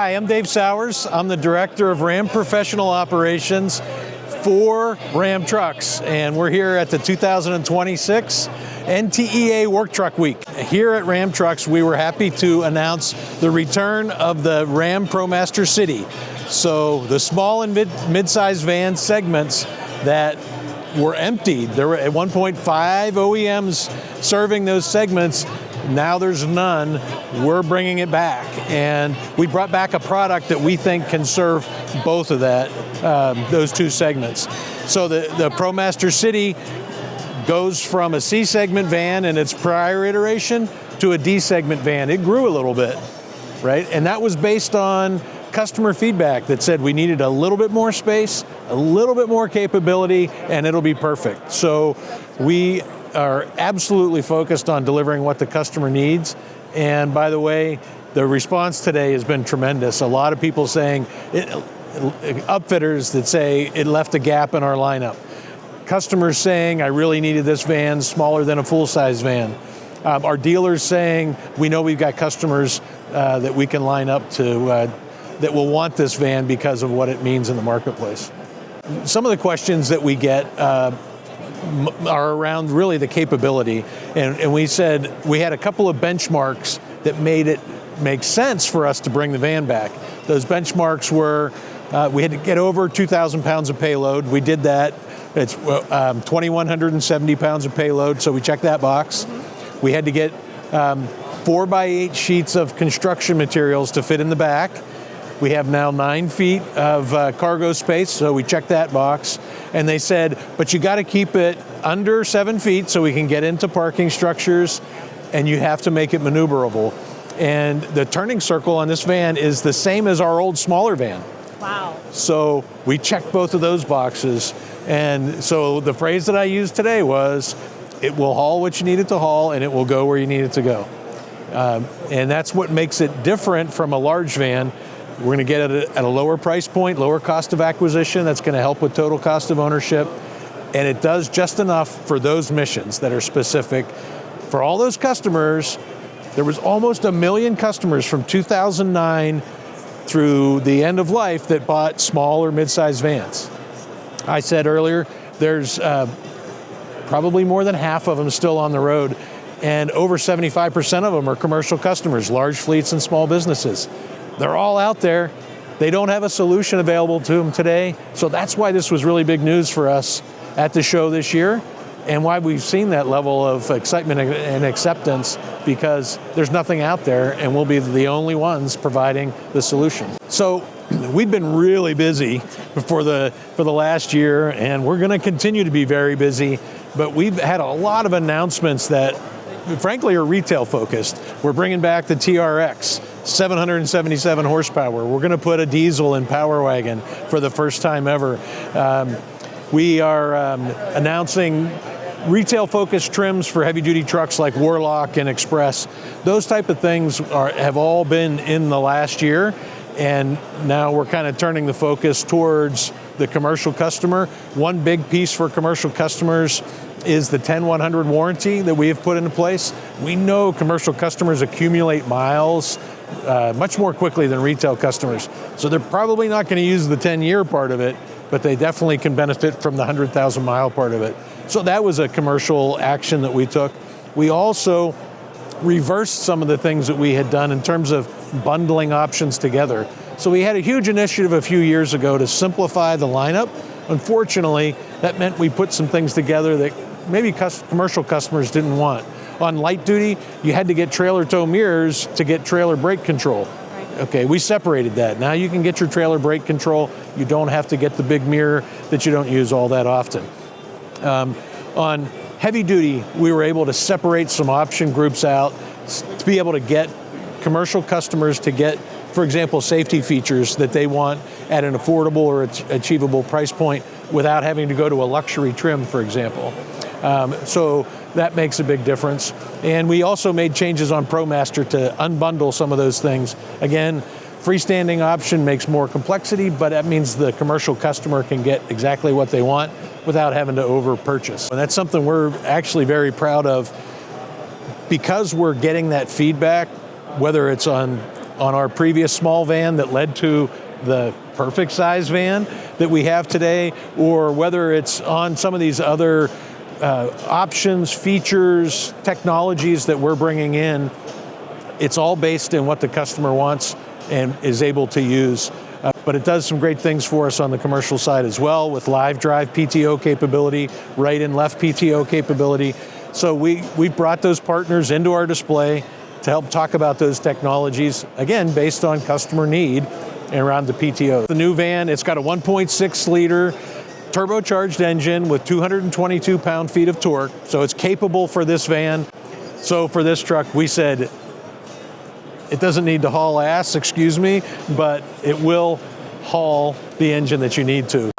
Hi, I'm Dave Sowers. I'm the Director of Ram Professional Operations for Ram Trucks, and we're here at the 2026 NTEA Work Truck Week. Here at Ram Trucks, we were happy to announce the return of the Ram ProMaster City. So the small and mid-sized van segments that were emptied, there were at one point 5 OEMs serving those segments. Now there's none. We're bringing it back, and we brought back a product that we think can serve both of those two segments. So the ProMaster City goes from a C segment van in its prior iteration to a D segment van. It grew a little bit, right? And that was based on customer feedback that said we needed a little bit more space, a little bit more capability, and it'll be perfect. So we are absolutely focused on delivering what the customer needs. And by the way, the response today has been tremendous. A lot of people saying, upfitters that say it left a gap in our lineup. Customers saying, I really needed this van smaller than a full-size van. Our dealers saying, we know we've got customers that we can line up to that will want this van because of what it means in the marketplace. Some of the questions that we get are around really the capability, and we said we had a couple of benchmarks that made it make sense for us to bring the van back. Those benchmarks were we had to get over 2,000 pounds of payload. We did that. It's 2,170 pounds of payload, so we checked that box. We had to get 4x8 sheets of construction materials to fit in the back. We have now 9 feet of cargo space, so we checked that box. And they said, but you got to keep it under 7 feet so we can get into parking structures, and you have to make it maneuverable. And the turning circle on this van is the same as our old smaller van. Wow. So we checked both of those boxes. And so the phrase that I used today was, it will haul what you need it to haul, and it will go where you need it to go. And that's what makes it different from a large van. We're going to get it at a lower price point, lower cost of acquisition. That's going to help with total cost of ownership. And it does just enough for those missions that are specific. For all those customers, there was almost 1 million customers from 2009 through the end of life that bought small or mid-sized vans. I said earlier, there's probably more than half of them still on the road, and over 75% of them are commercial customers, large fleets and small businesses. They're all out there. They don't have a solution available to them today. So that's why this was really big news for us at the show this year, and why we've seen that level of excitement and acceptance, because there's nothing out there, and we'll be the only ones providing the solution. So we've been really busy for the last year, and we're going to continue to be very busy, but we've had a lot of announcements that frankly are retail focused. We're bringing back the TRX, 777 horsepower. We're going to put a diesel in Power Wagon for the first time ever. We are announcing retail focused trims for heavy duty trucks like Warlock and Express. Those type of things have all been in the last year, and now we're kind of turning the focus towards the commercial customer. One big piece for commercial customers is the 10-100 warranty that we have put into place. We know commercial customers accumulate miles much more quickly than retail customers. So they're probably not going to use the 10-year part of it, but they definitely can benefit from the 100,000 mile part of it. So that was a commercial action that we took. We also reversed some of the things that we had done in terms of bundling options together. So we had a huge initiative a few years ago to simplify the lineup. Unfortunately, that meant we put some things together that maybe commercial customers didn't want. On light duty, you had to get trailer tow mirrors to get trailer brake control. Right. Okay, we separated that. Now you can get your trailer brake control. You don't have to get the big mirror that you don't use all that often. On heavy duty, we were able to separate some option groups out to be able to get commercial customers to get, for example, safety features that they want at an affordable or achievable price point without having to go to a luxury trim, for example. So that makes a big difference. And we also made changes on ProMaster to unbundle some of those things. Again, freestanding option makes more complexity, but that means the commercial customer can get exactly what they want without having to over-purchase. And that's something we're actually very proud of, because we're getting that feedback, whether it's on on our previous small van that led to the perfect size van that we have today, or whether it's on some of these other options, features, technologies that we're bringing in, it's all based in what the customer wants and is able to use. But it does some great things for us on the commercial side as well, with live drive PTO capability, right and left PTO capability. So we've brought those partners into our display to help talk about those technologies, again, based on customer need and around the PTO. The new van, it's got a 1.6 liter turbocharged engine with 222 pound-feet of torque, so it's capable for this van. So for this truck, we said, it doesn't need to haul ass, excuse me, but it will haul the engine that you need to.